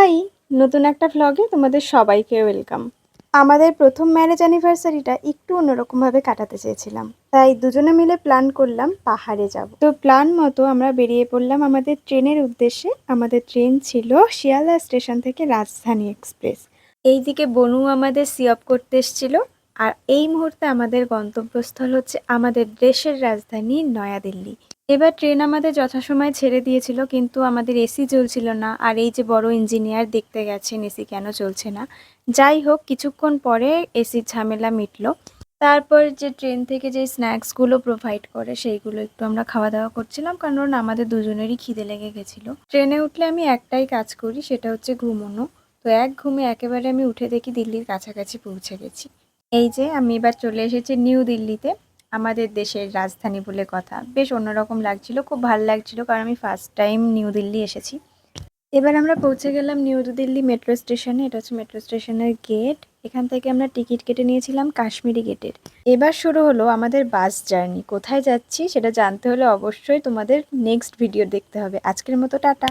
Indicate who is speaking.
Speaker 1: High, নতুন একটা ভ্লগে তোমাদের সবাইকে ওয়েলকাম। আমাদের প্রথম ম্যারেজ অ্যানিভার্সারিটা একটু অন্যরকমভাবে কাটাতে চেয়েছিলাম, তাই দুজনে মিলে প্ল্যান করলাম পাহাড়ে যাব। তো প্ল্যান মতো আমরা বেরিয়ে পড়লাম আমাদের ট্রেনের উদ্দেশ্যে। আমাদের ট্রেন ছিল শিয়ালদা স্টেশন থেকে রাজধানী এক্সপ্রেস। এইদিকে বনু আমাদের সিঅপ করতে এসেছিল। আর এই মুহূর্তে আমাদের গন্তব্যস্থল হচ্ছে আমাদের দেশের রাজধানী নয়াদিল্লি। এবার ট্রেন আমাদের যথাসময়ে ছেড়ে দিয়েছিল, কিন্তু আমাদের এসি চলছিল না। আর এই যে বড় ইঞ্জিনিয়ার দেখতে গেছেন এসি কেন চলছে না। যাই হোক, কিছুক্ষণ পরে এসির ঝামেলা মিটলো। তারপর যে ট্রেন থেকে যে স্ন্যাক্সগুলো প্রোভাইড করে সেইগুলো একটু আমরা খাওয়া দাওয়া করছিলাম, কারণ আমাদের দুজনেরই খিদে লেগে গেছিলো। ট্রেনে উঠলে আমি একটাই কাজ করি, সেটা হচ্ছে ঘুমোনো। তো এক ঘুমে একেবারে আমি উঠে দেখি দিল্লির কাছাকাছি পৌঁছে গেছি। এই যে আমি এবার চলে এসেছি নিউ দিল্লিতে, আমাদের দেশের রাজধানী বলে কথা। বেশ অন্যরকম লাগছিল, খুব ভালো লাগছিল, কারণ আমি ফার্স্ট টাইম নিউ দিল্লি এসেছি। এবার আমরা পৌঁছে গেলাম নিউ দিল্লি মেট্রো স্টেশনে। এটা হচ্ছে মেট্রো স্টেশনের গেট। এখান থেকে আমরা টিকিট কেটে নিয়েছিলাম কাশ্মীরি গেটের। এবার শুরু হলো আমাদের বাস জার্নি। কোথায় যাচ্ছি সেটা জানতে হলে অবশ্যই তোমাদের নেক্সট ভিডিও দেখতে হবে। আজকের মতো টাটা।